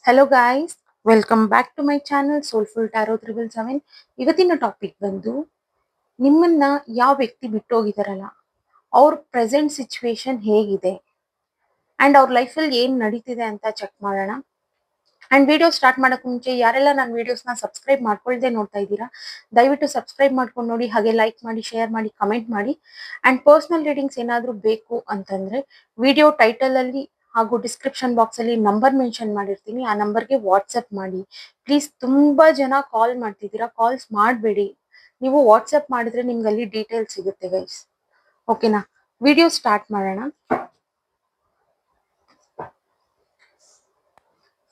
Hello guys, welcome back to my channel soulful tarot 777. ಇವತ್ತಿನ topic ಬಂದು ನಿಮ್ಮನ್ನ ಯಾವ ವ್ಯಕ್ತಿ ಬಿಟ್ಟೋಗಿದಾರಲ್ಲ ಅವ್ರ ಪ್ರೆಸೆಂಟ್ ಸಿಚುವೇಶನ್ ಹೇಗಿದೆ ಅಂಡ್ ಅವ್ರ ಲೈಫಲ್ಲಿ ಏನ್ ನಡೀತಿದೆ ಅಂತ ಚೆಕ್ ಮಾಡೋಣ. ಅಂಡ್ ವಿಡಿಯೋ ಸ್ಟಾರ್ಟ್ ಮಾಡಕ್ ಮುಂಚೆ ಯಾರೆಲ್ಲ ನನ್ನ ವಿಡಿಯೋಸ್ನ ಸಬ್ಸ್ಕ್ರೈಬ್ ಮಾಡ್ಕೊಳ್ದೆ ನೋಡ್ತಾ ಇದ್ದೀರಾ, ದಯವಿಟ್ಟು ಸಬ್ಸ್ಕ್ರೈಬ್ ಮಾಡ್ಕೊಂಡು ನೋಡಿ, ಹಾಗೆ ಲೈಕ್ ಮಾಡಿ, ಶೇರ್ ಮಾಡಿ, ಕಮೆಂಟ್ ಮಾಡಿ. ಅಂಡ್ ಪರ್ಸನಲ್ ರೀಡಿಂಗ್ಸ್ ಏನಾದರೂ ಬೇಕು ಅಂತಂದ್ರೆ ವಿಡಿಯೋ ಟೈಟಲ್ ಅಲ್ಲಿ ಹಾಗೂ ಡಿಸ್ಕ್ರಿಪ್ಷನ್ ಬಾಕ್ಸ್ ಅಲ್ಲಿ ನಂಬರ್ ಮೆನ್ಷನ್ ಮಾಡಿರ್ತೀನಿ, ಆ ನಂಬರ್ಗೆ ವಾಟ್ಸಪ್ ಮಾಡಿ. ಪ್ಲೀಸ್, ತುಂಬಾ ಜನ ಕಾಲ್ ಮಾಡ್ತಿದ್ದೀರಾ, ಕಾಲ್ಸ್ ಮಾಡಬೇಡಿ. ನೀವು ವಾಟ್ಸಪ್ ಮಾಡಿದ್ರೆ ನಿಮ್ಗೆ ಅಲ್ಲಿ ಡೀಟೇಲ್ಸ್ ಸಿಗುತ್ತೆ ಗೈಸ್. ಓಕೆನಾ? ವಿಡಿಯೋ ಸ್ಟಾರ್ಟ್ ಮಾಡೋಣ.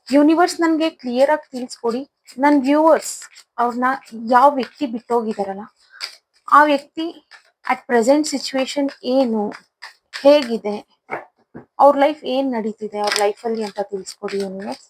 ಯೂನಿವರ್ಸ್ ನನಗೆ ಕ್ಲಿಯರ್ ಆಗಿ ತಿಳಿಸ್ಕೊಡಿ, ನನ್ನ ವ್ಯೂವರ್ಸ್ ಅವ್ರನ್ನ ಯಾವ ವ್ಯಕ್ತಿ ಬಿಟ್ಟೋಗಿದಾರಲ್ಲ ಆ ವ್ಯಕ್ತಿ ಅಟ್ ಪ್ರೆಸೆಂಟ್ ಸಿಚುವೇಶನ್ ಏನು, ಹೇಗಿದೆ, ಅವ್ರ ಲೈಫ್ ಏನ್ ನಡೀತಿದೆ ಅವ್ರ ಲೈಫಲ್ಲಿ ಅಂತ ತಿಳಿಸ್ಕೊಡಿ ಯೂನಿವರ್ಸ್.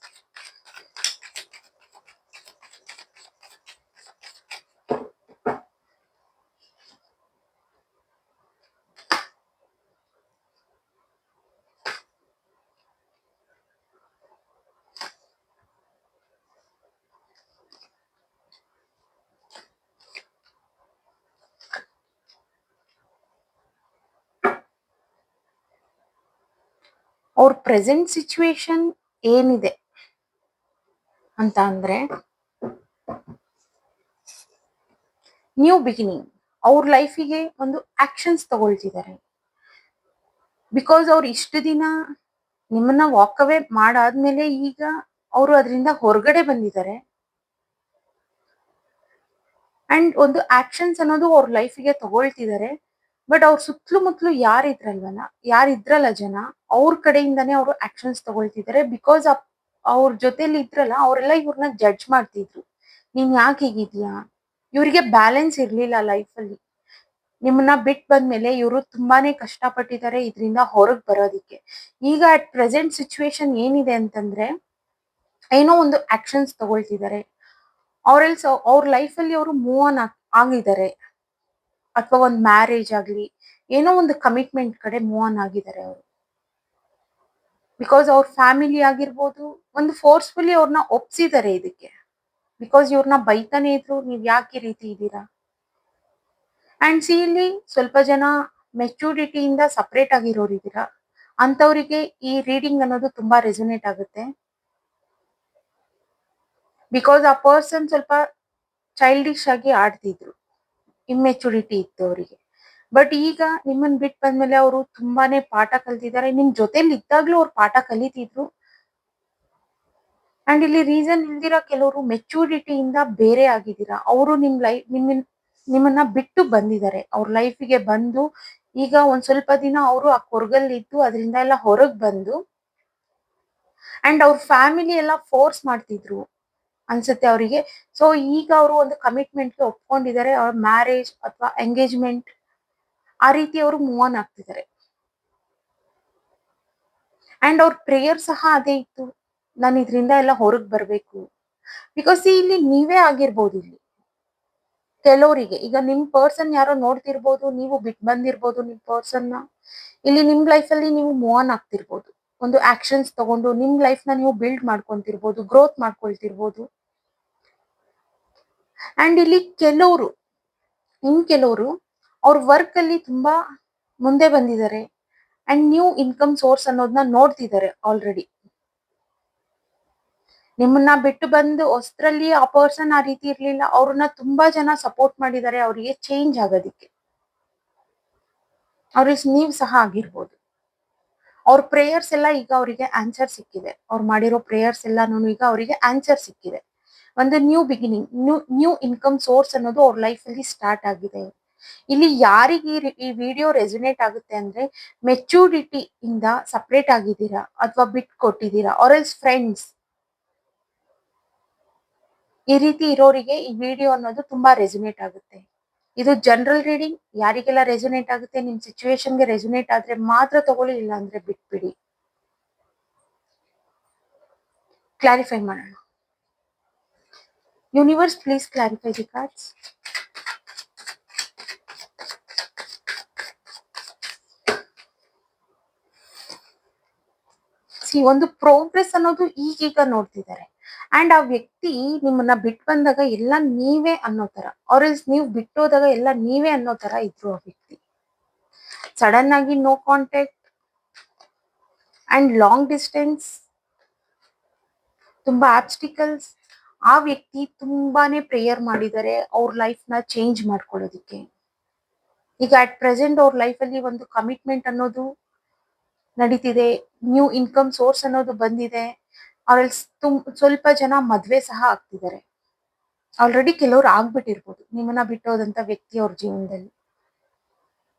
ಅವ್ರ ಪ್ರೆಸೆಂಟ್ ಸಿಚುವೇಶನ್ ಏನಿದೆ ಅಂತ ಅಂದ್ರೆ ನ್ಯೂ ಬಿಗಿನಿಂಗ್. ಅವ್ರ ಲೈಫಿಗೆ ಒಂದು ಆಕ್ಷನ್ಸ್ ತಗೊಳ್ತಿದ್ದಾರೆ. ಬಿಕಾಸ್ ಅವ್ರು ಇಷ್ಟು ದಿನ ನಿಮ್ಮನ್ನ ವಾಕ್ ಅವೇ ಮಾಡಾದ್ಮೇಲೆ ಈಗ ಅವರು ಅದರಿಂದ ಹೊರಗಡೆ ಬಂದಿದ್ದಾರೆ. ಅಂಡ್ ಒಂದು ಆಕ್ಷನ್ಸ್ ಅನ್ನೋದು ಅವ್ರ ಲೈಫಿಗೆ ತಗೊಳ್ತಿದ್ದಾರೆ. ಬಟ್ ಅವ್ರ ಸುತ್ತಲೂ ಮುತ್ತಲು ಯಾರಿದ್ರಲ್ಲ ಜನ, ಅವ್ರ ಕಡೆಯಿಂದಾನೇ ಅವರು ಆಕ್ಷನ್ಸ್ ತಗೊಳ್ತಿದ್ದಾರೆ. ಬಿಕಾಸ್ ಅವ್ರ ಜೊತೆಲಿ ಇದ್ರಲ್ಲ ಅವರೆಲ್ಲ ಇವ್ರನ್ನ ಜಡ್ಜ್ ಮಾಡ್ತಿದ್ರು, ನೀನ್ ಯಾಕೆ ಹೀಗಿದ್ಯಾ. ಇವ್ರಿಗೆ ಬ್ಯಾಲೆನ್ಸ್ ಇರ್ಲಿಲ್ಲ ಲೈಫಲ್ಲಿ. ನಿಮ್ಮನ್ನ ಬಿಟ್ಟು ಬಂದ್ಮೇಲೆ ಇವರು ತುಂಬಾನೇ ಕಷ್ಟಪಟ್ಟಿದ್ದಾರೆ ಇದರಿಂದ ಹೊರಗೆ ಬರೋದಿಕ್ಕೆ. ಈಗ ಅಟ್ ಪ್ರೆಸೆಂಟ್ ಸಿಚುವೇಶನ್ ಏನಿದೆ ಅಂತಂದ್ರೆ ಏನೋ ಒಂದು ಆಕ್ಷನ್ಸ್ ತಗೊಳ್ತಿದ್ದಾರೆ. ಅವ್ರ ಲೈಫಲ್ಲಿ ಅವರು ಮೂವ್ ಆನ್ ಆಗಿದ್ದಾರೆ, ಅಥವಾ ಒಂದು ಮ್ಯಾರೇಜ್ ಆಗ್ಲಿ, ಏನೋ ಒಂದು ಕಮಿಟ್ಮೆಂಟ್ ಕಡೆ ಮೂವ್ ಆನ್ ಆಗಿದ್ದಾರೆ ಅವರು. ಬಿಕಾಸ್ ಅವ್ರ ಫ್ಯಾಮಿಲಿ ಆಗಿರ್ಬೋದು ಒಂದು ಫೋರ್ಸ್ಫುಲಿ ಅವ್ರನ್ನ ಒಪ್ಸಿದ್ದಾರೆ ಇದಕ್ಕೆ. ಬಿಕಾಸ್ ಇವ್ರನ್ನ ಬೈತಾನೆ ಇದ್ರು, ನೀವ್ ಯಾಕೆ ಈ ರೀತಿ ಇದ್ದೀರಾ. ಅಂಡ್ ಸಿ ಇಲ್ಲಿ ಸ್ವಲ್ಪ ಜನ ಮೆಚೂರಿಟಿಯಿಂದ ಸಪ್ರೇಟ್ ಆಗಿರೋರು ಇದ್ದೀರಾ, ಅಂತವರಿಗೆ ಈ ರೀಡಿಂಗ್ ಅನ್ನೋದು ತುಂಬಾ ರೆಸೊನೇಟ್ ಆಗುತ್ತೆ. ಬಿಕಾಸ್ ಆ ಪರ್ಸನ್ ಸ್ವಲ್ಪ ಚೈಲ್ಡಿಶ್ ಆಗಿ ಆಡ್ತಿದ್ರು, ಇಮ್ಮೆಚುರಿಟಿ ಇತ್ತು ಅವರಿಗೆ. ಬಟ್ ಈಗ ನಿಮ್ಮನ್ನ ಬಿಟ್ಟು ಬಂದ್ಮೇಲೆ ಅವರು ತುಂಬಾನೇ ಪಾಠ ಕಲ್ತಿದ್ದಾರೆ. ನಿಮ್ ಜೊತೆಲಿ ಇದ್ದಾಗ್ಲೂ ಅವ್ರು ಪಾಠ ಕಲಿತಿದ್ರು. ಅಂಡ್ ಇಲ್ಲಿ ರೀಸನ್ ಇಲ್ದಿರ ಕೆಲವರು ಮೆಚೂರಿಟಿಯಿಂದ ಬೇರೆ ಆಗಿದ್ದೀರಾ. ಅವರು ನಿಮ್ಮನ್ನ ಬಿಟ್ಟು ಬಂದಿದ್ದಾರೆ, ಅವ್ರ ಲೈಫಿಗೆ ಬಂದು ಈಗ ಒಂದ್ ಸ್ವಲ್ಪ ದಿನ ಅವರು ಆ ಕೊರಗಲ್ಲಿ ಇದ್ದು ಅದರಿಂದ ಎಲ್ಲ ಹೊರಗ್ ಬಂದು, ಅಂಡ್ ಅವ್ರ ಫ್ಯಾಮಿಲಿ ಎಲ್ಲ ಫೋರ್ಸ್ ಮಾಡ್ತಿದ್ರು ಅನ್ಸುತ್ತೆ ಅವರಿಗೆ. ಸೊ ಈಗ ಅವರು ಒಂದು ಕಮಿಟ್ಮೆಂಟ್ಗೆ ಒಪ್ಕೊಂಡಿದ್ದಾರೆ, ಅವ್ರ ಮ್ಯಾರೇಜ್ ಅಥವಾ ಎಂಗೇಜ್ಮೆಂಟ್ ಆ ರೀತಿ ಅವರು ಮೂವ್ ಆನ್ ಆಗ್ತಿದ್ದಾರೆ. ಅಂಡ್ ಅವ್ರ ಪ್ರೇಯರ್ ಸಹ ಅದೇ ಇತ್ತು, ನಾನು ಇದರಿಂದ ಎಲ್ಲ ಹೊರಗ್ ಬರ್ಬೇಕು. ಬಿಕಾಸ್ ಇಲ್ಲಿ ನೀವೇ ಆಗಿರ್ಬೋದು. ಇಲ್ಲಿ ಕೆಲವರಿಗೆ ಈಗ ನಿಮ್ ಪರ್ಸನ್ ಯಾರೋ ನೋಡ್ತಿರ್ಬೋದು, ನೀವು ಬಿಟ್ಟು ಬಂದಿರ್ಬೋದು ನಿಮ್ ಪರ್ಸನ್ನ. ಇಲ್ಲಿ ನಿಮ್ ಲೈಫಲ್ಲಿ ನೀವು ಮೂವ್ ಆನ್ ಆಗ್ತಿರ್ಬೋದು, ಒಂದು ಆಕ್ಷನ್ಸ್ ತಗೊಂಡು ನಿಮ್ ಲೈಫ್ ನ ನೀವು ಬಿಲ್ಡ್ ಮಾಡ್ಕೊಂತಿರ್ಬೋದು, ಗ್ರೋತ್ ಮಾಡ್ಕೊಳ್ತಿರ್ಬೋದು. ಅಂಡ್ ಇಲ್ಲಿ ಕೆಲವರು ಅವ್ರ ವರ್ಕ್ ಅಲ್ಲಿ ತುಂಬಾ ಮುಂದೆ ಬಂದಿದ್ದಾರೆ. ಅಂಡ್ ನ್ಯೂ ಇನ್ಕಮ್ ಸೋರ್ಸ್ ಅನ್ನೋದನ್ನ ನೋಡ್ತಿದ್ದಾರೆ ಆಲ್ರೆಡಿ. ನಿಮ್ಮನ್ನ ಬಿಟ್ಟು ಬಂದು ಹೊಸದ್ರಲ್ಲಿ ಆ ಪರ್ಸನ್ ಆ ರೀತಿ ಇರ್ಲಿಲ್ಲ, ಅವ್ರನ್ನ ತುಂಬಾ ಜನ ಸಪೋರ್ಟ್ ಮಾಡಿದ್ದಾರೆ ಅವರಿಗೆ ಚೇಂಜ್ ಆಗೋದಿಕ್ಕೆ. ಅವ್ರಿಗೆ ನೀವ್ ಸಹ ಆಗಿರ್ಬೋದು. ಅವ್ರ ಪ್ರೇಯರ್ಸ್ ಎಲ್ಲ ಈಗ ಅವರಿಗೆ ಆನ್ಸರ್ ಸಿಕ್ಕಿದೆ. ಅವ್ರು ಮಾಡಿರೋ ಪ್ರೇಯರ್ಸ್ ಎಲ್ಲಾನು ಈಗ ಅವರಿಗೆ ಆನ್ಸರ್ ಸಿಕ್ಕಿದೆ. ಒಂದು new beginning, new income source ಅನ್ನೋದು ಅವ್ರ ಲೈಫ್ ಅಲ್ಲಿ ಸ್ಟಾರ್ಟ್ ಆಗಿದೆ. ಇಲ್ಲಿ ಯಾರಿಗೆ ಈ ವಿಡಿಯೋ ರೆಸೊನೇಟ್ ಆಗುತ್ತೆ ಅಂದ್ರೆ ಮೆಚೂರಿಟಿ ಇಂದ ಸಪ್ರೇಟ್ ಆಗಿದ್ದೀರಾ ಅಥವಾ ಬಿಟ್ ಕೊಟ್ಟಿದ್ದೀರಾ, ಆರ್ ಎಲ್ಸ್ ಫ್ರೆಂಡ್ಸ್, ಈ ರೀತಿ ಇರೋರಿಗೆ ಈ ವಿಡಿಯೋ ಅನ್ನೋದು ತುಂಬಾ ರೆಸೊನೇಟ್ ಆಗುತ್ತೆ. ಇದು ಜನರಲ್ ರೀಡಿಂಗ್, ಯಾರಿಗೆಲ್ಲ ರೆಸೊನೇಟ್ ಆಗುತ್ತೆ, ನಿಮ್ ಸಿಚುವೇಶನ್ಗೆ ರೆಸೊನೇಟ್ ಆದ್ರೆ ಮಾತ್ರ ತಗೊಳ್ಳಿ, ಇಲ್ಲ ಅಂದ್ರೆ ಬಿಟ್ಬಿಡಿ. ಕ್ಲಾರಿಫೈ ಮಾಡೋಣ. Universe please clarify the cards. ಒಂದು ಪ್ರೋಗ್ರೆಸ್ ಅನ್ನೋದು ಈಗೀಗ ನೋಡ್ತಿದ್ದಾರೆ. ಅಂಡ್ ಆ ವ್ಯಕ್ತಿ ನಿಮ್ಮನ್ನ ಬಿಟ್ಟು ಬಂದಾಗ ಎಲ್ಲ ನೀವೇ ಅನ್ನೋ ತರ, ಆರ್ ಎಲ್ಸ್ ನೀವು ಬಿಟ್ಟೋದಾಗ ಎಲ್ಲ ನೀವೇ ಅನ್ನೋ ತರ ಇದ್ರು ಆ ವ್ಯಕ್ತಿ. ಸಡನ್ ಆಗಿ no contact and long distance, ತುಂಬಾ ಆಬ್ಸ್ಟಿಕಲ್ಸ್. ಆ ವ್ಯಕ್ತಿ ತುಂಬಾನೇ ಪ್ರೇಯರ್ ಮಾಡಿದ್ದಾರೆ ಅವ್ರ ಲೈಫ್ ನ ಚೇಂಜ್ ಮಾಡ್ಕೊಳ್ಳೋದಿಕ್ಕೆ. ಈಗ ಅಟ್ ಪ್ರೆಸೆಂಟ್ ಅವ್ರ ಲೈಫ್ ಅಲ್ಲಿ ಒಂದು ಕಮಿಟ್ಮೆಂಟ್ ಅನ್ನೋದು ನಡೀತಿದೆ, ನ್ಯೂ ಇನ್ಕಮ್ ಸೋರ್ಸ್ ಅನ್ನೋದು ಬಂದಿದೆ. ಅವ್ರಲ್ಲಿ ಸ್ವಲ್ಪ ಜನ ಮದ್ವೆ ಸಹ ಆಗ್ತಿದ್ದಾರೆ. ಆಲ್ರೆಡಿ ಕೆಲವ್ರು ಆಗ್ಬಿಟ್ಟಿರ್ಬೋದು ನಿಮ್ಮನ್ನ ಬಿಟ್ಟೋದಂತ ವ್ಯಕ್ತಿ ಅವ್ರ ಜೀವನದಲ್ಲಿ.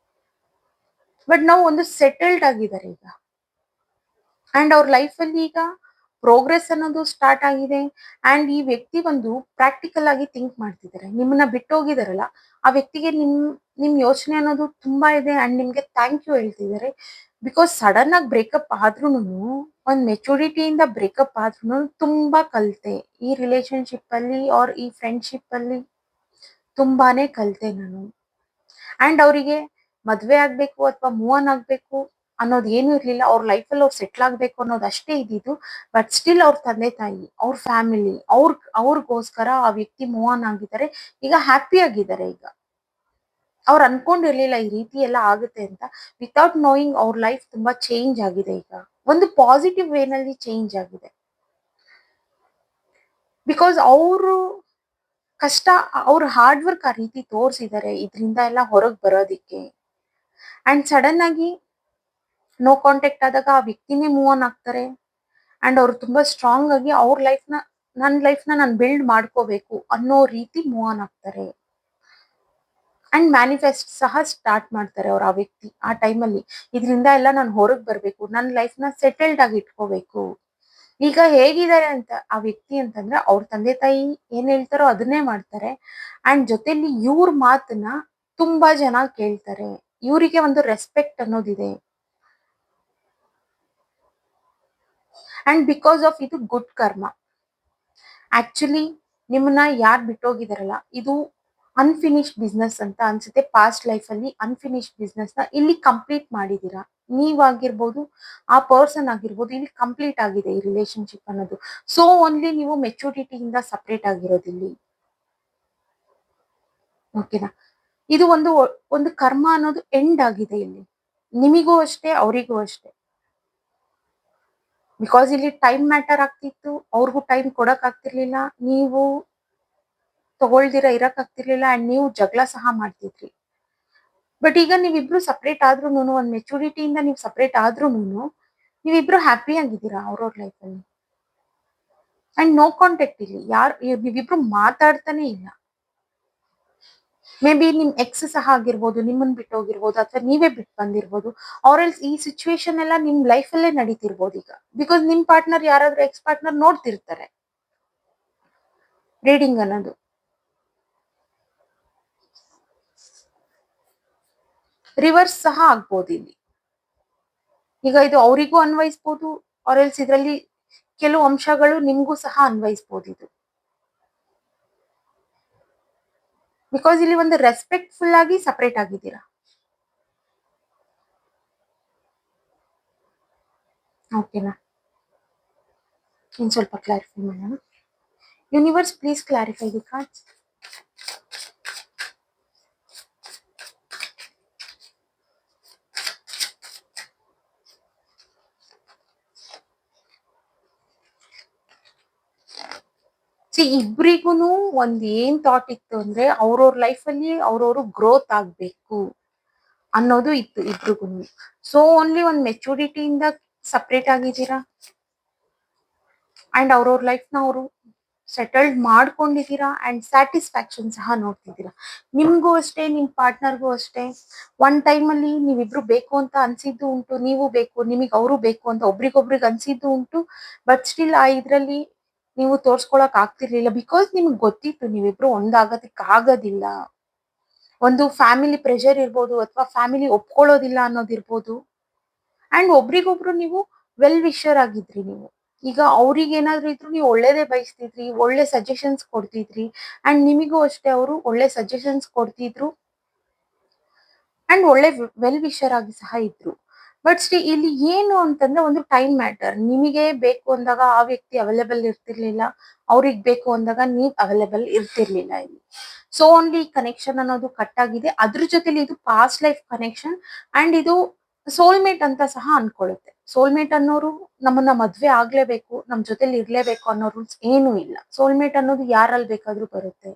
ಬಟ್ ನಾವು ಒಂದು ಸೆಟಲ್ಡ್ ಆಗಿದ್ದಾರೆ ಈಗ. ಅಂಡ್ ಅವ್ರ ಲೈಫ್ ಅಲ್ಲಿ ಈಗ ಪ್ರೋಗ್ರೆಸ್ ಅನ್ನೋದು ಸ್ಟಾರ್ಟ್ ಆಗಿದೆ. ಅಂಡ್ ಈ ವ್ಯಕ್ತಿ ಒಂದು ಪ್ರಾಕ್ಟಿಕಲ್ ಆಗಿ ಥಿಂಕ್ ಮಾಡ್ತಿದ್ದಾರೆ. ನಿಮ್ಮನ್ನ ಬಿಟ್ಟೋಗಿದಾರಲ್ಲ ಆ ವ್ಯಕ್ತಿಗೆ ನಿಮ್ ಯೋಚನೆ ಅನ್ನೋದು ತುಂಬಾ ಇದೆ. ಅಂಡ್ ನಿಮ್ಗೆ ಥ್ಯಾಂಕ್ ಯು ಹೇಳ್ತಿದ್ದಾರೆ. ಬಿಕಾಸ್ ಸಡನ್ ಆಗಿ ಬ್ರೇಕಪ್ ಆದ್ರೂನು, ಒಂದ್ ಮೆಚುರಿಟಿಯಿಂದ ಬ್ರೇಕಪ್ ಆದ್ರೂ ತುಂಬಾ ಕಲಿತೆ ಈ ರಿಲೇಶನ್ಶಿಪ್ ಅಲ್ಲಿ ಆರ್ ಈ ಫ್ರೆಂಡ್ಶಿಪ್ ಅಲ್ಲಿ. ತುಂಬಾನೇ ಕಲಿತೆ ನಾನು. ಅಂಡ್ ಅವರಿಗೆ ಮದ್ವೆ ಆಗ್ಬೇಕು ಅಥವಾ ಮೂವ್ ಆನ್ ಆಗ್ಬೇಕು ಅನ್ನೋದು ಏನು ಇರ್ಲಿಲ್ಲ. ಅವ್ರ ಲೈಫಲ್ಲಿ ಅವ್ರು ಸೆಟ್ಲ್ ಆಗ್ಬೇಕು ಅನ್ನೋದು ಅಷ್ಟೇ ಇದ್ದಿದ್ದು. ಬಟ್ ಸ್ಟಿಲ್ ಅವ್ರ ತಂದೆ ತಾಯಿ, ಅವ್ರ ಫ್ಯಾಮಿಲಿ, ಅವ್ರಿಗೋಸ್ಕರ ಆ ವ್ಯಕ್ತಿ ಮೂವ್ ಆನ್ ಆಗಿದ್ದಾರೆ. ಈಗ ಹ್ಯಾಪಿ ಆಗಿದ್ದಾರೆ. ಈಗ ಅವ್ರು ಅನ್ಕೊಂಡಿರ್ಲಿಲ್ಲ ಈ ರೀತಿ ಎಲ್ಲ ಆಗುತ್ತೆ ಅಂತ. ವಿತೌಟ್ ನೋಯಿಂಗ್ ಅವ್ರ ಲೈಫ್ ತುಂಬಾ ಚೇಂಜ್ ಆಗಿದೆ. ಈಗ ಒಂದು ಪಾಸಿಟಿವ್ ವೇನಲ್ಲಿ ಚೇಂಜ್ ಆಗಿದೆ. ಬಿಕಾಸ್ ಅವರು ಕಷ್ಟ, ಅವ್ರ ಹಾರ್ಡ್ ವರ್ಕ್ ಆ ರೀತಿ ತೋರಿಸಿದ್ದಾರೆ ಇದರಿಂದ ಎಲ್ಲ ಹೊರಗೆ ಬರೋದಿಕ್ಕೆ. ಅಂಡ್ ಸಡನ್ ಆಗಿ ನೋ ಕಾಂಟ್ಯಾಕ್ಟ್ ಆದಾಗ ಆ ವ್ಯಕ್ತಿನೇ ಮೂವ್ ಆನ್ ಆಗ್ತಾರೆ. ಅಂಡ್ ಅವ್ರು ತುಂಬಾ ಸ್ಟ್ರಾಂಗ್ ಆಗಿ ಅವ್ರ ನನ್ನ ಲೈಫ್ ನ ನಾನು ಬಿಲ್ಡ್ ಮಾಡ್ಕೋಬೇಕು ಅನ್ನೋ ರೀತಿ ಮೂವ್ ಆನ್ ಆಗ್ತಾರೆ. ಅಂಡ್ ಮ್ಯಾನಿಫೆಸ್ಟ್ ಸಹ ಸ್ಟಾರ್ಟ್ ಮಾಡ್ತಾರೆ ಅವ್ರ ಆ ವ್ಯಕ್ತಿ ಆ ಟೈಮಲ್ಲಿ. ಇದರಿಂದ ಎಲ್ಲ ನಾನು ಹೊರಗೆ ಬರ್ಬೇಕು, ನನ್ನ ಲೈಫ್ ನ ಸೆಟಲ್ಡ್ ಆಗಿ ಇಟ್ಕೋಬೇಕು. ಈಗ ಹೇಗಿದ್ದಾರೆ ಅಂತ ಆ ವ್ಯಕ್ತಿ ಅಂತಂದ್ರೆ, ಅವ್ರ ತಂದೆ ತಾಯಿ ಏನ್ ಹೇಳ್ತಾರೋ ಅದನ್ನೇ ಮಾಡ್ತಾರೆ. ಅಂಡ್ ಜೊತೆಲಿ ಇವ್ರ ಮಾತನ್ನ ತುಂಬಾ ಜನ ಕೇಳ್ತಾರೆ. ಇವರಿಗೆ ಒಂದು ರೆಸ್ಪೆಕ್ಟ್ ಅನ್ನೋದಿದೆ. ಅಂಡ್ ಬಿಕಾಸ್ ಆಫ್ ಇದು ಗುಡ್ ಕರ್ಮ. ಆಕ್ಚುಲಿ ನಿಮ್ಮನ್ನ ಯಾರು ಬಿಟ್ಟೋಗಿದಾರಲ್ಲ, ಇದು ಅನ್ಫಿನಿಶ್ಡ್ ಬಿಸ್ನೆಸ್ ಅಂತ ಅನ್ಸುತ್ತೆ. ಪಾಸ್ಟ್ ಲೈಫ್ ಅಲ್ಲಿ ಅನ್ಫಿನಿಶ್ಡ್ ಬಿಸ್ನೆಸ್ ನ ಇಲ್ಲಿ ಕಂಪ್ಲೀಟ್ ಮಾಡಿದೀರಾ. ನೀವಾಗಿರ್ಬೋದು, ಆ ಪರ್ಸನ್ ಆಗಿರ್ಬೋದು, ಇಲ್ಲಿ ಕಂಪ್ಲೀಟ್ ಆಗಿದೆ ಈ ರಿಲೇಶನ್ಶಿಪ್ ಅನ್ನೋದು. ಸೊ ಓನ್ಲಿ ನೀವು ಮೆಚುರಿಟಿಯಿಂದ ಸಪರೇಟ್ ಆಗಿರೋದಿಲ್ಲಿ. ಓಕೆನಾ? ಇದು ಒಂದು ಕರ್ಮ ಅನ್ನೋದು ಎಂಡ್ ಆಗಿದೆ ಇಲ್ಲಿ. ನಿಮಿಗೂ ಅಷ್ಟೇ, ಅವರಿಗೂ ಅಷ್ಟೇ. ಬಿಕಾಸ್ ಇಲ್ಲಿ ಟೈಮ್ ಮ್ಯಾಟರ್ ಆಗ್ತಿತ್ತು. ಅವ್ರಿಗೂ ಟೈಮ್ ಕೊಡಕ್ ಆಗ್ತಿರ್ಲಿಲ್ಲ, ನೀವು ತಗೊಳ್ದಿರ ಇರಕ್ ಆಗ್ತಿರ್ಲಿಲ್ಲ. ಅಂಡ್ ನೀವು ಜಗಳ ಸಹ ಮಾಡ್ತಿದ್ರಿ. ಬಟ್ ಈಗ ನೀವಿಬ್ರು ಸಪರೇಟ್ ಆದ್ರೂನು, ಒಂದ್ ಮೆಚುರಿಟಿಯಿಂದ ನೀವು ಸಪರೇಟ್ ಆದ್ರೂನು ನೀವಿಬ್ರು ಹ್ಯಾಪಿ ಆಗಿದ್ದೀರಾ ಅವ್ರವ್ರ ಲೈಫಲ್ಲಿ. ಅಂಡ್ ನೋ ಕಾಂಟ್ಯಾಕ್ಟ್ ಇಲ್ಲಿ. ನೀವಿಬ್ರು ಮಾತಾಡ್ತಾನೆ ಇಲ್ಲ. ಮೇ ಬಿ ನಿಮ್ ಎಕ್ಸ್ ಸಹ ಆಗಿರ್ಬೋದು, ನಿಮ್ಮನ್ ಬಿಟ್ಟು ಹೋಗಿರ್ಬೋದು, ಅಥವಾ ನೀವೇ ಬಿಟ್ಟು ಬಂದಿರ್ಬೋದು. ಎಲ್ಸ್ ಈ ಸಿಚುವೇಶನ್ ಎಲ್ಲ ನಿಮ್ ಲೈಫ್ ಅಲ್ಲೇ ನಡೀತಿರ್ಬೋದು ಈಗ. ಬಿಕಾಸ್ ನಿಮ್ ಪಾರ್ಟ್ನರ್ ಯಾರಾದ್ರೂ ಎಕ್ಸ್ ಪಾರ್ಟ್ನರ್ ನೋಡ್ತಿರ್ತಾರೆ. ರೀಡಿಂಗ್ ಅನ್ನೋದು ರಿವರ್ಸ್ ಸಹ ಆಗ್ಬೋದು ಇಲ್ಲಿ. ಈಗ ಇದು ಅವರಿಗೂ ಅನ್ವಯಿಸ್ಬೋದು, ಎಲ್ಸ್ ಇದರಲ್ಲಿ ಕೆಲವು ಅಂಶಗಳು ನಿಮ್ಗೂ ಸಹ ಅನ್ವಯಿಸ್ಬೋದು ಇದು. ಬಿಕಾಸ್ ಇಲ್ಲಿ ಒಂದು ರೆಸ್ಪೆಕ್ಟ್ಫುಲ್ ಆಗಿ ಸಪರೇಟ್ ಆಗಿದ್ದೀರಾ. ಓಕೆನಾ? ಇನ್ ಸ್ವಲ್ಪ ಕ್ಲಾರಿಫೈ ಮಾಡೋಣ. Universe please clarify the cards. ಇಬ್ರಿಗೂನು ಒಂದ್ ಏನ್ ಥಾಟ್ ಇತ್ತು ಅಂದ್ರೆ, ಅವ್ರವ್ರ ಲೈಫ್ ಅಲ್ಲಿ ಅವ್ರವ್ರು ಗ್ರೋತ್ ಆಗ್ಬೇಕು ಅನ್ನೋದು ಇತ್ತು ಇಬ್ರಿಗೂನು. ಸೊ ಓನ್ಲಿ ಒಂದ್ ಮೆಚುರಿಟಿಯಿಂದ ಸಪರೇಟ್ ಆಗಿದ್ದೀರಾ. ಅಂಡ್ ಅವ್ರವ್ರ ಲೈಫ್ ನ ಅವರು ಸೆಟಲ್ಡ್ ಮಾಡ್ಕೊಂಡಿದ್ದೀರಾ. ಅಂಡ್ ಸ್ಯಾಟಿಸ್ಫ್ಯಾಕ್ಷನ್ ಸಹ ನೋಡ್ತಿದ್ದೀರಾ. ನಿಮ್ಗೂ ಅಷ್ಟೇ, ನಿಮ್ ಪಾರ್ಟ್ನರ್ಗೂ ಅಷ್ಟೇ. ಒನ್ ಟೈಮ್ ಅಲ್ಲಿ ನೀವಿಬ್ರು ಬೇಕು ಅಂತ ಅನ್ಸಿದ್ದು ಉಂಟು. ನೀವು ಬೇಕು, ನಿಮಗ್ ಅವರು ಬೇಕು ಅಂತ ಒಬ್ರಿಗೊಬ್ರಿಗೆ ಅನ್ಸಿದ್ದು ಉಂಟು. ಬಟ್ ಸ್ಟಿಲ್ ಆ ಇದ್ರಲ್ಲಿ ನೀವು ತೋರ್ಸ್ಕೊಳಕ್ ಆಗ್ತಿರ್ಲಿಲ್ಲ. ಬಿಕಾಸ್ ನಿಮ್ಗೆ ಗೊತ್ತಿತ್ತು ನೀವಿಬ್ರು ಒಂದಾಗೋದಕ್ಕೆ ಆಗೋದಿಲ್ಲ. ಒಂದು ಫ್ಯಾಮಿಲಿ ಪ್ರೆಷರ್ ಇರ್ಬೋದು, ಅಥವಾ ಫ್ಯಾಮಿಲಿ ಒಪ್ಕೊಳ್ಳೋದಿಲ್ಲ ಅನ್ನೋದಿರ್ಬೋದು. ಅಂಡ್ ಒಬ್ರಿಗೊಬ್ರು ನೀವು ವೆಲ್ ವಿಶರ್ ಆಗಿದ್ರಿ ನೀವು. ಈಗ ಅವ್ರಿಗೆ ಏನಾದ್ರು ಇದ್ರು ನೀವು ಒಳ್ಳೇದೇ ಬಯಸ್ತಿದ್ರಿ, ಒಳ್ಳೆ ಸಜೆಷನ್ಸ್ ಕೊಡ್ತಿದ್ರಿ. ಅಂಡ್ ನಿಮಿಗೂ ಅಷ್ಟೇ ಅವರು ಒಳ್ಳೆ ಸಜೆಷನ್ಸ್ ಕೊಡ್ತಿದ್ರು. ಅಂಡ್ ಒಳ್ಳೆ ವೆಲ್ ವಿಶರ್ ಆಗಿ ಸಹ ಇದ್ರು. ಬಟ್ ಇಲ್ಲಿ ಏನು ಅಂತಂದ್ರೆ ಒಂದು ಟೈಮ್ ಮ್ಯಾಟರ್. ನಿಮಗೆ ಬೇಕು ಅಂದಾಗ ಆ ವ್ಯಕ್ತಿ ಅವೈಲೇಬಲ್ ಇರ್ತಿರ್ಲಿಲ್ಲ, ಅವ್ರಿಗೆ ಬೇಕು ಅಂದಾಗ ನೀವ್ ಅವೈಲೇಬಲ್ ಇರ್ತಿರ್ಲಿಲ್ಲ ಇಲ್ಲಿ. ಸೊ ಓನ್ಲಿ ಕನೆಕ್ಷನ್ ಅನ್ನೋದು ಕಟ್ ಆಗಿದೆ. ಅದ್ರ ಜೊತೆಲಿ ಇದು ಪಾಸ್ಟ್ ಲೈಫ್ ಕನೆಕ್ಷನ್ ಅಂಡ್ ಇದು ಸೋಲ್ಮೇಟ್ ಅಂತ ಸಹ ಅನ್ಕೊಳ್ಳುತ್ತೆ. ಸೋಲ್ಮೇಟ್ ಅನ್ನೋರು ನಮ್ಮನ್ನ ಮದ್ವೆ ಆಗ್ಲೇಬೇಕು, ನಮ್ ಜೊತೆಲಿ ಇರ್ಲೇಬೇಕು ಅನ್ನೋ ರೂಲ್ಸ್ ಏನೂ ಇಲ್ಲ. ಸೋಲ್ಮೇಟ್ ಅನ್ನೋದು ಯಾರಲ್ಲಿ ಬೇಕಾದ್ರೂ ಬರುತ್ತೆ.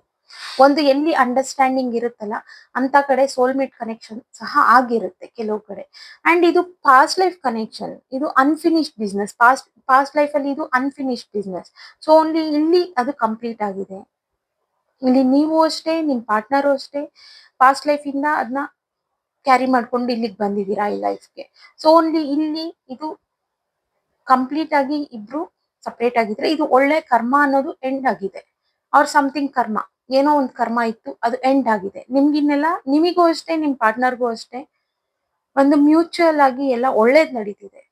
ಒಂದು ಎಲ್ಲಿ ಅಂಡರ್ಸ್ಟ್ಯಾಂಡಿಂಗ್ ಇರುತ್ತಲ್ಲ ಅಂತ ಕಡೆ ಸೋಲ್ಮೇಟ್ ಕನೆಕ್ಷನ್ ಸಹ ಆಗಿರುತ್ತೆ ಕೆಲವು ಕಡೆ. ಅಂಡ್ ಇದು ಪಾಸ್ಟ್ ಲೈಫ್ ಕನೆಕ್ಷನ್, ಇದು ಅನ್ಫಿನಿಶ್ಡ್ ಬಿಸ್ನೆಸ್. ಪಾಸ್ಟ್ ಲೈಫ್ ಅಲ್ಲಿ ಇದು ಅನ್ಫಿನಿಶ್ಡ್ ಬಿಸ್ನೆಸ್. ಸೊ ಓನ್ಲಿ ಇಲ್ಲಿ ಅದು ಕಂಪ್ಲೀಟ್ ಆಗಿದೆ. ಇಲ್ಲಿ ನೀವು ಅಷ್ಟೇ, ನಿಮ್ ಪಾರ್ಟ್ನರು ಅಷ್ಟೇ ಪಾಸ್ಟ್ ಲೈಫ್ ಇಂದ ಅದನ್ನ ಕ್ಯಾರಿ ಮಾಡ್ಕೊಂಡು ಇಲ್ಲಿಗೆ ಬಂದಿದ್ದೀರಾ ಈ ಲೈಫ್ಗೆ. ಸೊ ಓನ್ಲಿ ಇಲ್ಲಿ ಇದು ಕಂಪ್ಲೀಟ್ ಆಗಿ ಇಬ್ರು ಸಪ್ರೇಟ್ ಆಗಿದ್ರೆ ಇದು ಒಳ್ಳೆ ಕರ್ಮ ಅನ್ನೋದು ಎಂಡ್ ಆಗಿದೆ. ಅವ್ರ ಸಮಥಿಂಗ್ ಕರ್ಮ, ಏನೋ ಒಂದು ಕರ್ಮ ಇತ್ತು, ಅದು ಎಂಡ್ ಆಗಿದೆ. ನಿಮ್ಗಿನ್ನೆಲ್ಲ ನಿಮಿಗೂ ಅಷ್ಟೇ, ನಿಮ್ ಪಾರ್ಟ್ನರ್ಗೂ ಅಷ್ಟೇ ಒಂದು ಮ್ಯೂಚುವಲ್ ಆಗಿ ಎಲ್ಲ ಒಳ್ಳೇದ್ ನಡೀತಿದೆ.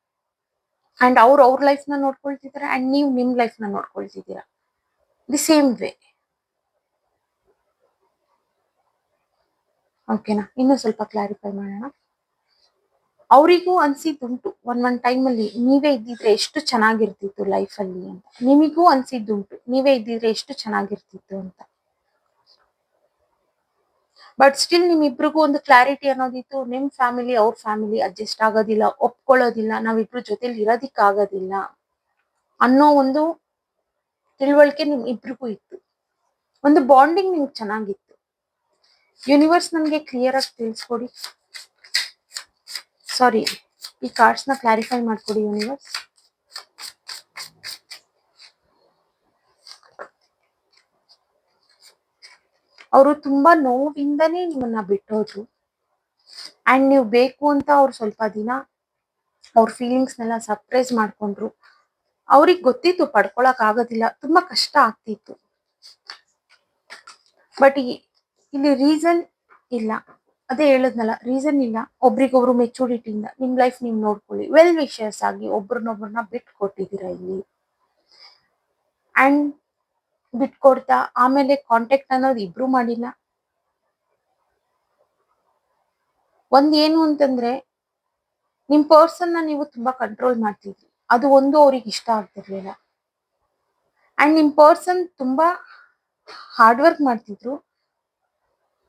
ಅಂಡ್ ಅವ್ರ ಲೈಫ್ ನ ನೋಡ್ಕೊಳ್ತಿದ್ದಾರೆ ಅಂಡ್ ನೀವು ನಿಮ್ ಲೈಫ್ ನ ನೋಡ್ಕೊಳ್ತಿದ್ದೀರಾ ದಿ ಸೇಮ್ ವೇ. ಓಕೆನಾ? ಇನ್ನು ಸ್ವಲ್ಪ ಕ್ಲಾರಿಫೈ ಮಾಡೋಣ. ಅವರಿಗೂ ಅನ್ಸಿದ್ದುಂಟು ಒಂದ್ ಟೈಮ್ ಅಲ್ಲಿ ನೀವೇ ಇದ್ದಿದ್ರೆ ಎಷ್ಟು ಚೆನ್ನಾಗಿರ್ತಿತ್ತು ಲೈಫ್ ಅಲ್ಲಿ ಅಂತ. ನಿಮಿಗೂ ಅನ್ಸಿದ್ದುಂಟು ನೀವೇ ಇದ್ದಿದ್ರೆ ಎಷ್ಟು ಚೆನ್ನಾಗಿರ್ತಿತ್ತು ಅಂತ. ಬಟ್ ಸ್ಟಿಲ್ ನಿಮ್ಮಿಬ್ರಿಗೂ ಒಂದು ಕ್ಲಾರಿಟಿ ಅನ್ನೋದಿತ್ತು. ನಿಮ್ ಫ್ಯಾಮಿಲಿ ಅವ್ರ ಫ್ಯಾಮಿಲಿ ಅಡ್ಜಸ್ಟ್ ಆಗೋದಿಲ್ಲ, ಒಪ್ಕೊಳ್ಳೋದಿಲ್ಲ, ನಾವಿಬ್ರು ಜೊತೆಲಿ ಇರೋದಿಕ್ ಆಗೋದಿಲ್ಲ ಅನ್ನೋ ಒಂದು ತಿಳುವಳಿಕೆ ನಿಮ್ ಇಬ್ರಿಗೂ ಇತ್ತು. ಒಂದು ಬಾಂಡಿಂಗ್ ನಿಮ್ಗೆ ಚೆನ್ನಾಗಿತ್ತು. ಯೂನಿವರ್ಸ್ ನನ್ಗೆ ಕ್ಲಿಯರ್ ಆಗಿ ತಿಳಿಸ್ಕೊಡಿ. ಸಾರಿ, ಈ ಕಾರ್ಡ್ಸ್ ನ ಕ್ಲಾರಿಫೈ ಮಾಡ್ಕೊಡಿ ಯೂನಿವರ್ಸ್. ಅವರು ತುಂಬಾ ನೋವಿಂದನೇ ನಿಮ್ಮನ್ನ ಬಿಟ್ಟೋದ್ರು ಅಂಡ್ ನೀವು ಬೇಕು ಅಂತ ಅವ್ರು ಸ್ವಲ್ಪ ದಿನ ಅವ್ರ ಫೀಲಿಂಗ್ಸ್ನೆಲ್ಲ ಸರ್ಪ್ರೈಸ್ ಮಾಡ್ಕೊಂಡ್ರು. ಅವ್ರಿಗೆ ಗೊತ್ತಿತ್ತು ಪಡ್ಕೊಳಕ್ ಆಗೋದಿಲ್ಲ, ತುಂಬಾ ಕಷ್ಟ ಆಗ್ತಿತ್ತು. ಬಟ್ ಇಲ್ಲಿ ರೀಸನ್ ಇಲ್ಲ, ಅದೇ ಹೇಳದ್ನಲ್ಲ, ರೀಸನ್ ಇಲ್ಲ. ಒಬ್ರಿಗೊಬ್ರು ಮೆಚುರಿಟಿಯಿಂದ ನಿಮ್ ಲೈಫ್ ನೀವ್ ನೋಡ್ಕೊಳ್ಳಿ, ವೆಲ್ ವಿಶರ್ಸ್ ಆಗಿ ಒಬ್ರನ್ನೊಬ್ರನ್ನ ಬಿಟ್ಕೊಟ್ಟಿದ್ದೀರಾ ಇಲ್ಲಿ. ಅಂಡ್ ಬಿಟ್ಕೊಡ್ತಾ ಆಮೇಲೆ ಕಾಂಟ್ಯಾಕ್ಟ್ ಅನ್ನೋದು ಇಬ್ರು ಮಾಡಿಲ್ಲ. ಏನು ಅಂತಂದ್ರೆ ನಿಮ್ ಪರ್ಸನ್ ನ ನೀವು ತುಂಬಾ ಕಂಟ್ರೋಲ್ ಮಾಡ್ತಿದ್ರಿ, ಅದು ಒಂದು ಅವ್ರಿಗೆ ಇಷ್ಟ ಆಗ್ತಿರ್ಲಿಲ್ಲ. ಅಂಡ್ ನಿಮ್ ಪರ್ಸನ್ ತುಂಬಾ ಹಾರ್ಡ್ ವರ್ಕ್ ಮಾಡ್ತಿದ್ರು,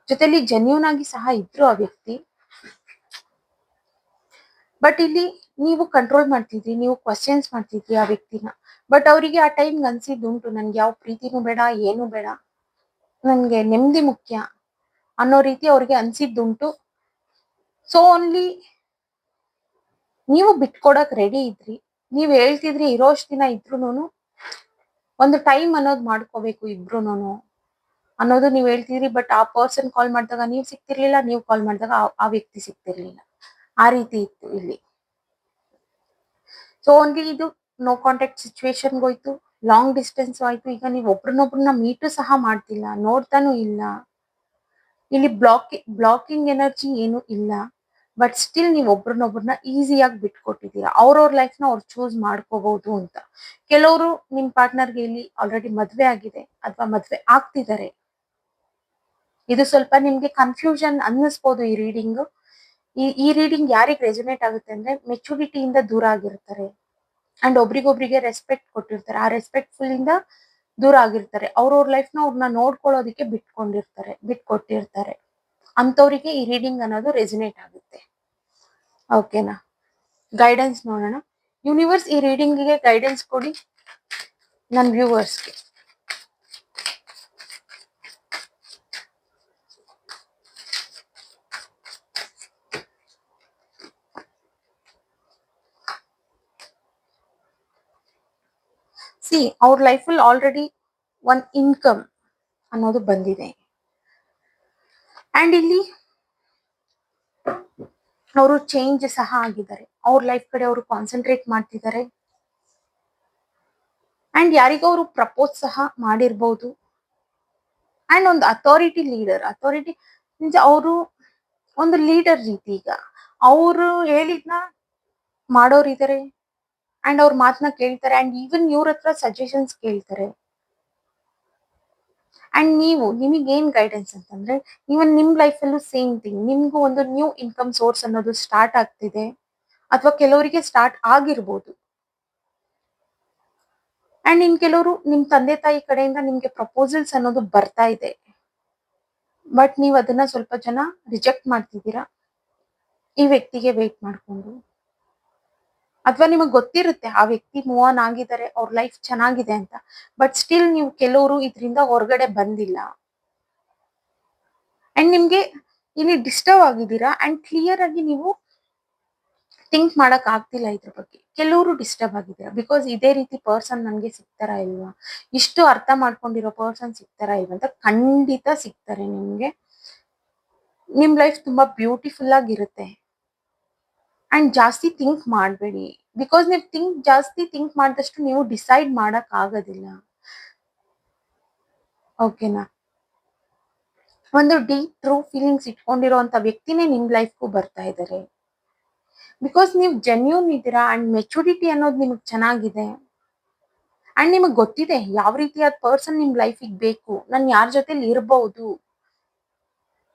ಜೊತೆಲಿ ಜೆನ್ಯೂನ್ ಆಗಿ ಸಹ ಇದ್ರು ಆ ವ್ಯಕ್ತಿ. ಬಟ್ ಇಲ್ಲಿ ನೀವು ಕಂಟ್ರೋಲ್ ಮಾಡ್ತಿದ್ರಿ, ನೀವು ಕ್ವಶನ್ಸ್ ಮಾಡ್ತಿದ್ರಿ ಆ ವ್ಯಕ್ತಿನ. ಬಟ್ ಅವರಿಗೆ ಆ ಟೈಮ್ ಅನ್ಸಿದ್ದುಂಟು, ನನ್ಗೆ ಯಾವ ಪ್ರೀತಿನೂ ಬೇಡ, ಏನು ಬೇಡ, ನನ್ಗೆ ನೆಮ್ಮದಿ ಮುಖ್ಯ ಅನ್ನೋ ರೀತಿ ಅವ್ರಿಗೆ ಅನ್ಸಿದ್ದುಂಟು. ಸೊ ಓನ್ಲಿ ನೀವು ಬಿಟ್ಕೊಡಕ್ ರೆಡಿ ಇದ್ರಿ. ನೀವ್ ಹೇಳ್ತಿದ್ರಿ ಇರೋಷ್ಟು ದಿನ ಇದ್ರುನು ಒಂದು ಟೈಮ್ ಅನ್ನೋದು ಮಾಡ್ಕೋಬೇಕು ಇಬ್ರುನು ಅನ್ನೋದು ನೀವ್ ಹೇಳ್ತಿದ್ರಿ. ಬಟ್ ಆ ಪರ್ಸನ್ ಕಾಲ್ ಮಾಡಿದಾಗ ನೀವ್ ಸಿಗ್ತಿರ್ಲಿಲ್ಲ, ನೀವು ಕಾಲ್ ಮಾಡಿದಾಗ ಆ ವ್ಯಕ್ತಿ ಸಿಗ್ತಿರ್ಲಿಲ್ಲ. ಆ ರೀತಿ ಇತ್ತು ಇಲ್ಲಿ. ಸೊ ಓನ್ಲಿ ಇದು ನೋ ಕಾಂಟ್ಯಾಕ್ಟ್ ಸಿಚುವೇಶನ್ ಹೋಯ್ತು, ಲಾಂಗ್ ಡಿಸ್ಟೆನ್ಸ್ ಆಯ್ತು. ಈಗ ನೀವು ಒಬ್ರನ್ನೊಬ್ರನ್ನ ಮೀಟು ಸಹ ಮಾಡ್ತಿಲ್ಲ, ನೋಡ್ತಾನೂ ಇಲ್ಲ. ಇಲ್ಲಿ ಬ್ಲಾಕಿಂಗ್ ಎನರ್ಜಿ ಏನು ಇಲ್ಲ. ಬಟ್ ಸ್ಟಿಲ್ ನೀವು ಒಬ್ರನ್ನೊಬ್ರನ್ನ ಈಸಿಯಾಗಿ ಬಿಟ್ಕೊಟ್ಟಿದ್ದೀರಾ. ಅವ್ರವ್ರ ಲೈಫ್ ನ ಅವ್ರು ಚೂಸ್ ಮಾಡ್ಕೋಬಹುದು ಅಂತ. ಕೆಲವರು ನಿಮ್ ಪಾರ್ಟ್ನರ್ಗೆ ಇಲ್ಲಿ ಆಲ್ರೆಡಿ ಮದ್ವೆ ಆಗಿದೆ ಅಥವಾ ಮದ್ವೆ ಆಗ್ತಿದ್ದಾರೆ. ಇದು ಸ್ವಲ್ಪ ನಿಮ್ಗೆ ಕನ್ಫ್ಯೂಷನ್ ಅನ್ನಿಸ್ಬೋದು ಈ ರೀಡಿಂಗ್. ಈ ರೀಡಿಂಗ್ ಯಾರಿಗೆ ರೆಸೊನೇಟ್ ಆಗುತ್ತೆ ಅಂದ್ರೆ ಮೆಚುರಿಟಿಯಿಂದ ದೂರ ಆಗಿರ್ತಾರೆ ಅಂಡ್ ಒಬ್ರಿಗೊಬ್ರಿಗೆ ರೆಸ್ಪೆಕ್ಟ್ ಕೊಟ್ಟಿರ್ತಾರೆ. ಆ ರೆಸ್ಪೆಕ್ಟ್ಫುಲ್ ಇಂದ ದೂರ ಆಗಿರ್ತಾರೆ. ಅವ್ರವ್ರ ಲೈಫ್ ನ ಅವ್ರನ್ನ ನೋಡ್ಕೊಳ್ಳೋದಿಕ್ಕೆ ಬಿಟ್ಕೊಟ್ಟಿರ್ತಾರೆ. ಅಂತವ್ರಿಗೆ ಈ ರೀಡಿಂಗ್ ಅನ್ನೋದು ರೆಸೊನೇಟ್ ಆಗುತ್ತೆ. ಓಕೆನಾ? ಗೈಡೆನ್ಸ್ ನೋಡೋಣ. ಯೂನಿವರ್ಸ್ ಈ ರೀಡಿಂಗ್ ಗೆ ಗೈಡೆನ್ಸ್ ಕೊಡಿ ನನ್ನ ವ್ಯೂವರ್ಸ್ಗೆ. ಸಿ, ಅವ್ರ ಲೈಫಲ್ಲಿ ಆಲ್ರೆಡಿ ಒಂದ್ ಇನ್ಕಮ್ ಅನ್ನೋದು ಬಂದಿದೆ ಅಂಡ್ ಇಲ್ಲಿ ಅವರು ಚೇಂಜ್ ಸಹ ಆಗಿದ್ದಾರೆ. ಅವ್ರ ಲೈಫ್ ಕಡೆ ಅವರು ಕಾನ್ಸಂಟ್ರೇಟ್ ಮಾಡ್ತಿದ್ದಾರೆ ಅಂಡ್ ಯಾರಿಗೋ ಅವರು ಪ್ರಪೋಸ್ ಸಹ ಮಾಡಿರ್ಬೋದು. ಅಂಡ್ ಒಂದು ಅಥಾರಿಟಿ ಮೀನ್ಸ್ ಅವರು ಒಂದು ಲೀಡರ್ ರೀತಿ. ಈಗ ಅವರು ಹೇಳಿದ್ನ ಮಾಡೋರಿದ್ದಾರೆ ಅಂಡ್ ಅವ್ರ ಮಾತನ್ನ ಕೇಳ್ತಾರೆ ಅಂಡ್ ಈವನ್ ಇವ್ರ ಹತ್ರ ಸಜೆಷನ್ಸ್ ಕೇಳ್ತಾರೆ. ಅಂಡ್ ನಿಮಗೆ ಏನ್ ಗೈಡೆನ್ಸ್ ಅಂತಂದ್ರೆ, ಈವನ್ ನಿಮ್ ಲೈಫ್ ಅಲ್ಲೂ ಸೇಮ್ ಥಿಂಗ್, ನಿಮ್ಗೂ ಒಂದು ನ್ಯೂ ಇನ್ಕಮ್ ಸೋರ್ಸ್ ಅನ್ನೋದು ಸ್ಟಾರ್ಟ್ ಆಗ್ತಿದೆ. ಅಥವಾ ಕೆಲವರಿಗೆ ಸ್ಟಾರ್ಟ್ ಆಗಿರ್ಬೋದು. ಅಂಡ್ ಇನ್ ಕೆಲವರು ನಿಮ್ ತಂದೆ ತಾಯಿ ಕಡೆಯಿಂದ ನಿಮ್ಗೆ ಪ್ರಪೋಸಲ್ಸ್ ಅನ್ನೋದು ಬರ್ತಾ ಇದೆ. ಬಟ್ ನೀವ್ ಅದನ್ನ ಸ್ವಲ್ಪ ಜನ ರಿಜೆಕ್ಟ್ ಮಾಡ್ತಿದ್ದೀರಾ ಈ ವ್ಯಕ್ತಿಗೆ ವೇಟ್ ಮಾಡ್ಕೊಂಡು. ಅಥವಾ ನಿಮಗ್ ಗೊತ್ತಿರುತ್ತೆ ಆ ವ್ಯಕ್ತಿ ಮೂವ್ ಆನ್ ಆಗಿದ್ದಾರೆ, ಅವ್ರ ಲೈಫ್ ಚೆನ್ನಾಗಿದೆ ಅಂತ. ಬಟ್ ಸ್ಟಿಲ್ ನೀವು ಕೆಲವರು ಇದರಿಂದ ಹೊರಗಡೆ ಬಂದಿಲ್ಲ. ಅಂಡ್ ನಿಮ್ಗೆ ಇಲ್ಲಿ ಡಿಸ್ಟರ್ಬ್ ಆಗಿದ್ದೀರಾ ಅಂಡ್ ಕ್ಲಿಯರ್ ಆಗಿ ನೀವು ಥಿಂಕ್ ಮಾಡಕ್ ಆಗ್ತಿಲ್ಲ ಇದ್ರ ಬಗ್ಗೆ. ಕೆಲವರು ಡಿಸ್ಟರ್ಬ್ ಆಗಿದ್ದೀರಾ ಬಿಕಾಸ್ ಇದೇ ರೀತಿ ಪರ್ಸನ್ ನನ್ಗೆ ಸಿಗ್ತಾರಾ ಇಲ್ವಾ, ಇಷ್ಟು ಅರ್ಥ ಮಾಡ್ಕೊಂಡಿರೋ ಪರ್ಸನ್ ಸಿಗ್ತಾರಾ ಇಲ್ವಾ ಅಂತ. ಖಂಡಿತ ಸಿಗ್ತಾರೆ ನಿಮ್ಗೆ. ನಿಮ್ ಲೈಫ್ ತುಂಬಾ ಬ್ಯೂಟಿಫುಲ್ ಆಗಿರುತ್ತೆ. ಅಂಡ್ ಜಾಸ್ತಿ ಥಿಂಕ್ ಮಾಡಬೇಡಿ, ಬಿಕಾಸ್ ನೀವು ಜಾಸ್ತಿ ಥಿಂಕ್ ಮಾಡಿದಷ್ಟು ನೀವು ಡಿಸೈಡ್ ಮಾಡಕ್ ಆಗೋದಿಲ್ಲ. ಓಕೆನಾ? ಒಂದು ಡೀಪ್ ಟ್ರೂ ಫೀಲಿಂಗ್ಸ್ ಇಟ್ಕೊಂಡಿರೋಂತ ವ್ಯಕ್ತಿನೇ ನಿಮ್ ಲೈಫ್ಗೂ ಬರ್ತಾ ಇದ್ದಾರೆ. ಬಿಕಾಸ್ ನೀವು ಜೆನ್ಯೂನ್ ಇದ್ದೀರಾ ಅಂಡ್ ಮೆಚುರಿಟಿ ಅನ್ನೋದು ನಿಮಗ್ ಚೆನ್ನಾಗಿದೆ. ಅಂಡ್ ನಿಮಗ್ ಗೊತ್ತಿದೆ ಯಾವ ರೀತಿಯಾದ ಪರ್ಸನ್ ನಿಮ್ ಲೈಫಿಗೆ ಬೇಕು, ನಾನು ಯಾರ ಜೊತೆಲಿ ಇರಬಹುದು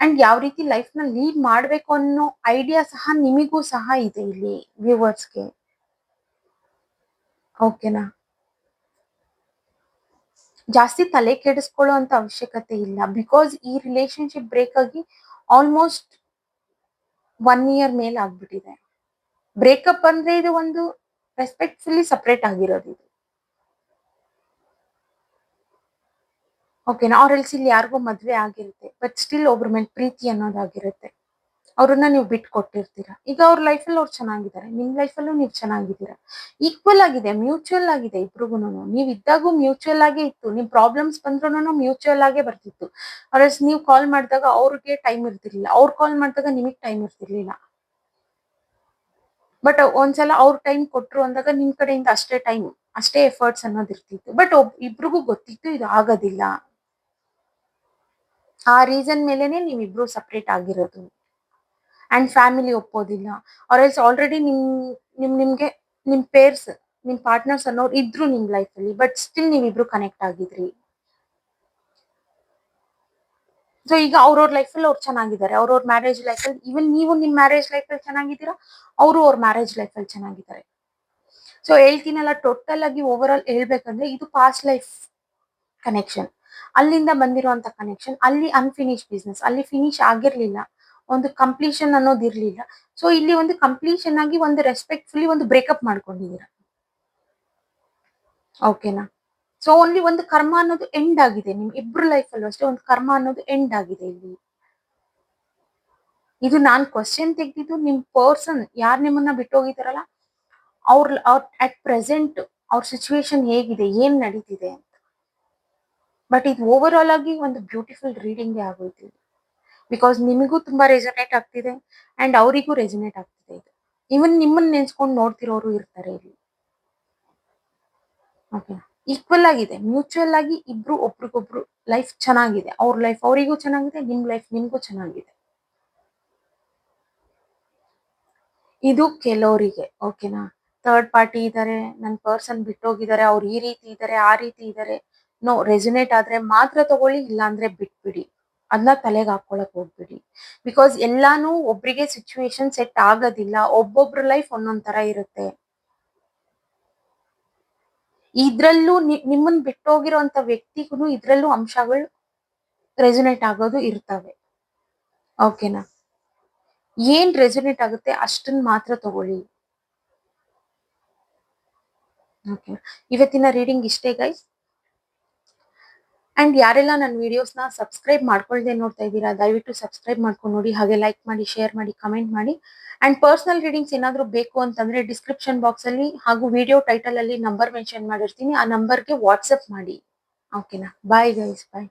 ಅಂಡ್ ಯಾವ ರೀತಿ ಲೈಫ್ ನ ಲೀಡ್ ಮಾಡ್ಬೇಕು ಅನ್ನೋ ಐಡಿಯಾ ಸಹ ನಿಮಿಗೂ ಸಹ ಇದೆ ಇಲ್ಲಿ ವ್ಯೂವರ್ಸ್ಗೆ. ಓಕೆನಾ? ಜಾಸ್ತಿ ತಲೆ ಕೆಡಿಸ್ಕೊಳ್ಳೋ ಅಂತ ಅವಶ್ಯಕತೆ ಇಲ್ಲ. ಬಿಕಾಸ್ ಈ ರಿಲೇಶನ್ಶಿಪ್ ಬ್ರೇಕ್ ಆಗಿ ಆಲ್ಮೋಸ್ಟ್ 1 ಇಯರ್ ಮೇಲೆ ಆಗ್ಬಿಟ್ಟಿದೆ. ಬ್ರೇಕಪ್ ಅಂದ್ರೆ ಇದು ಒಂದು ರೆಸ್ಪೆಕ್ಟ್ಫುಲಿ ಸಪರೇಟ್ ಆಗಿರೋದು ಇದು. ಓಕೆನಾ? ಅವ್ರ ಎಲ್ಸ್ ಇಲ್ಲಿ ಯಾರಿಗೋ ಮದ್ವೆ ಆಗಿರುತ್ತೆ, ಬಟ್ ಸ್ಟಿಲ್ ಒಬ್ರ ಮೇಲೆ ಪ್ರೀತಿ ಅನ್ನೋದಾಗಿರುತ್ತೆ. ಅವ್ರನ್ನ ನೀವು ಬಿಟ್ಟು ಕೊಟ್ಟಿರ್ತೀರಾ. ಈಗ ಅವ್ರ ಲೈಫಲ್ಲಿ ಅವ್ರು ಚೆನ್ನಾಗಿದ್ದಾರೆ, ನಿಮ್ ಲೈಫಲ್ಲೂ ನೀವು ಚೆನ್ನಾಗಿದ್ದೀರಾ. ಈಕ್ವಲ್ ಆಗಿದೆ, ಮ್ಯೂಚುವಲ್ ಆಗಿದೆ ಇಬ್ರಿಗೂನು. ನೀವ್ ಇದ್ದಾಗೂ ಮ್ಯೂಚುವಲ್ ಆಗೇ ಇತ್ತು. ನಿಮ್ ಪ್ರಾಬ್ಲಮ್ಸ್ ಬಂದ್ರು ಮ್ಯೂಚುವಲ್ ಆಗೇ ಬರ್ತಿತ್ತು. ಅವ್ರಸ್ ನೀವು ಕಾಲ್ ಮಾಡಿದಾಗ ಅವ್ರಿಗೆ ಟೈಮ್ ಇರ್ತಿರ್ಲಿಲ್ಲ, ಅವ್ರು ಕಾಲ್ ಮಾಡಿದಾಗ ನಿಮಗ್ ಟೈಮ್ ಇರ್ತಿರ್ಲಿಲ್ಲ. ಬಟ್ ಒಂದ್ಸಲ ಅವ್ರ ಟೈಮ್ ಕೊಟ್ರು ಅಂದಾಗ ನಿಮ್ ಕಡೆಯಿಂದ ಅಷ್ಟೇ ಟೈಮ್, ಅಷ್ಟೇ ಎಫರ್ಟ್ಸ್ ಅನ್ನೋದು ಇರ್ತಿತ್ತು. ಬಟ್ ಇಬ್ರಿಗೂ ಗೊತ್ತಿತ್ತು ಇದು ಆಗೋದಿಲ್ಲ. ಆ ರೀಸನ್ ಮೇಲೆನೆ ನೀವಿಬ್ರು ಸಪರೇಟ್ ಆಗಿರೋದು. ಅಂಡ್ ಫ್ಯಾಮಿಲಿ ಒಪ್ಪೋದಿಲ್ಲ. ಎಲ್ಸ್ ಆಲ್ರೆಡಿ ನಿಮ್ಗೆ ನಿಮ್ ಪೇರ್ಸ್, ನಿಮ್ ಪಾರ್ಟ್ನರ್ಸ್ ಅನ್ನೋರು ಇದ್ರು ನಿಮ್ ಲೈಫ್ ಅಲ್ಲಿ, ಬಟ್ ಸ್ಟಿಲ್ ನೀವಿಬ್ರು ಕನೆಕ್ಟ್ ಆಗಿದ್ರಿ. ಸೊ ಈಗ ಅವ್ರವ್ರ ಲೈಫಲ್ಲಿ ಅವ್ರು ಚೆನ್ನಾಗಿದ್ದಾರೆ, ಅವ್ರವ್ರ ಮ್ಯಾರೇಜ್ ಲೈಫಲ್ಲಿ. ಈವನ್ ನೀವು ನಿಮ್ ಮ್ಯಾರೇಜ್ ಲೈಫಲ್ಲಿ ಚೆನ್ನಾಗಿದ್ದೀರಾ, ಅವರು ಅವ್ರ ಮ್ಯಾರೇಜ್ ಲೈಫಲ್ಲಿ ಚೆನ್ನಾಗಿದ್ದಾರೆ. ಸೊ ಹೇಳ್ತೀನಲ್ಲ, ಟೋಟಲ್ ಆಗಿ ಓವರ್ ಆಲ್ ಹೇಳ್ಬೇಕಂದ್ರೆ ಇದು ಪಾಸ್ಟ್ ಲೈಫ್ ಕನೆಕ್ಷನ್. ಅಲ್ಲಿಂದ ಬಂದಿರುವಂತ ಕನೆಕ್ಷನ್. ಅಲ್ಲಿ ಅನ್ಫಿನಿಶ್ ಬಿಸ್ನೆಸ್, ಅಲ್ಲಿ ಫಿನಿಶ್ ಆಗಿರ್ಲಿಲ್ಲ, ಒಂದು ಕಂಪ್ಲೀಷನ್ ಅನ್ನೋದು ಇರ್ಲಿಲ್ಲ. ಸೊ ಇಲ್ಲಿ ಒಂದು ಕಂಪ್ಲೀಷನ್ ಆಗಿ ಒಂದು ರೆಸ್ಪೆಕ್ಟ್ಫುಲಿ ಒಂದು ಬ್ರೇಕಪ್ ಮಾಡ್ಕೊಂಡಿದ್ದೀರಾ. ಓಕೆನಾ? ಸೊ ಓನ್ಲಿ ಒಂದು ಕರ್ಮ ಅನ್ನೋದು ಎಂಡ್ ಆಗಿದೆ. ನಿಮ್ ಇಬ್ರು ಲೈಫ್ ಅಲ್ಲೂ ಅಷ್ಟೇ ಒಂದು ಕರ್ಮ ಅನ್ನೋದು ಎಂಡ್ ಆಗಿದೆ ಇಲ್ಲಿ. ಇದು ನಾನ್ ಕ್ವಶನ್ ತೆಗ್ದಿದ್ದು ನಿಮ್ ಪರ್ಸನ್ ಯಾರು ನಿಮ್ಮನ್ನ ಬಿಟ್ಟೋಗಿದಾರಲ್ಲ, ಅವ್ರ ಅಟ್ ಪ್ರೆಸೆಂಟ್ ಅವ್ರ ಸಿಚುವೇಶನ್ ಹೇಗಿದೆ, ಏನ್ ನಡೀತಿದೆ ಅಂತ. ಬಟ್ ಇದು ಓವರ್ ಆಲ್ ಆಗಿ ಒಂದು ಬ್ಯೂಟಿಫುಲ್ ರೀಡಿಂಗ್ ಆಗೋಯ್ತು. ಬಿಕಾಸ್ ನಿಮಗೂ ತುಂಬಾ ರೆಸೊನೇಟ್ ಆಗ್ತಿದೆ ಅಂಡ್ ಅವರಿಗೂ ರೆಸೊನೇಟ್ ಆಗ್ತಿದೆ ಇದು. ಇವನ್ ನಿಮ್ಮನ್ನ ನೆನ್ಸ್ಕೊಂಡು ನೋಡ್ತಿರೋರು ಇರ್ತಾರೆ ಇಲ್ಲಿ. ಓಕೆ, ಈಕ್ವಲ್ ಆಗಿದೆ, ಮ್ಯೂಚುವಲ್ ಆಗಿ ಇಬ್ರು ಒಬ್ರಿಗೊಬ್ರು ಲೈಫ್ ಚೆನ್ನಾಗಿದೆ. ಅವ್ರ ಲೈಫ್ ಅವರಿಗೂ ಚೆನ್ನಾಗಿದೆ, ನಿಮ್ ಲೈಫ್ ನಿಮ್ಗೂ ಚೆನ್ನಾಗಿದೆ. ಇದು ಕೆಲವರಿಗೆ. ಓಕೆನಾ? ಥರ್ಡ್ ಪಾರ್ಟಿ ಇದಾರೆ, ನನ್ ಪರ್ಸನ್ ಬಿಟ್ಟೋಗಿದ್ದಾರೆ, ಅವ್ರು ಈ ರೀತಿ ಇದಾರೆ, ಆ ರೀತಿ ಇದಾರೆ. ನೋ, ರೆಸೊನೇಟ್ ಆದ್ರೆ ಮಾತ್ರ ತಗೊಳ್ಳಿ, ಇಲ್ಲ ಅಂದ್ರೆ ಬಿಟ್ಬಿಡಿ. ಅದನ್ನ ತಲೆಗೆ ಹಾಕೊಳಕ್ ಹೋಗ್ಬಿಡಿ. ಬಿಕಾಸ್ ಎಲ್ಲಾನು ಒಬ್ರಿಗೆ ಸಿಚುವೇಶನ್ ಸೆಟ್ ಆಗೋದಿಲ್ಲ. ಒಬ್ಬೊಬ್ರ ಲೈಫ್ ಒಂದೊಂದ್ ತರ ಇರುತ್ತೆ. ಇದ್ರಲ್ಲೂ ನಿಮ್ಮನ್ ಬಿಟ್ಟೋಗಿರೋಂತ ವ್ಯಕ್ತಿಗೂ ಇದ್ರಲ್ಲೂ ಅಂಶಗಳು ರೆಸೊನೇಟ್ ಆಗೋದು ಇರ್ತವೆ. ಓಕೆನಾ? ಏನ್ ರೆಸೊನೇಟ್ ಆಗುತ್ತೆ ಅಷ್ಟನ್ನ ಮಾತ್ರ ತಗೊಳ್ಳಿ. ಓಕೆ, ಇವತ್ತಿನ ರೀಡಿಂಗ್ ಇಷ್ಟೇ ಗೈಸ್. ಅಂಡ್ ಯಾರೆಲ್ಲ ನನ್ನ ವಿಡಿಯೋಸ್ನ ಸಬ್ಸ್ಕ್ರೈಬ್ ಮಾಡ್ಕೊಳ್ದೆ ನೋಡ್ತಾ ಇದ್ದೀರಾ, ದಯವಿಟ್ಟು ಸಬ್ಸ್ಕ್ರೈಬ್ ಮಾಡ್ಕೊಂಡು ನೋಡಿ. ಹಾಗೆ ಲೈಕ್ ಮಾಡಿ, ಶೇರ್ ಮಾಡಿ, ಕಮೆಂಟ್ ಮಾಡಿ. ಅಂಡ್ ಪರ್ಸನಲ್ ರೀಡಿಂಗ್ಸ್ ಏನಾದ್ರು ಬೇಕು ಅಂತಂದ್ರೆ ಡಿಸ್ಕ್ರಿಪ್ಷನ್ ಬಾಕ್ಸ್ ಅಲ್ಲಿ ಹಾಗೂ ವಿಡಿಯೋ ಟೈಟಲ್ ಅಲ್ಲಿ ನಂಬರ್ ಮೆನ್ಷನ್ ಮಾಡಿರ್ತೀನಿ, ಆ ನಂಬರ್ಗೆ ವಾಟ್ಸಪ್ ಮಾಡಿ. ಓಕೆನಾ? ಬಾಯ್ ಗೈಸ್, ಬಾಯ್.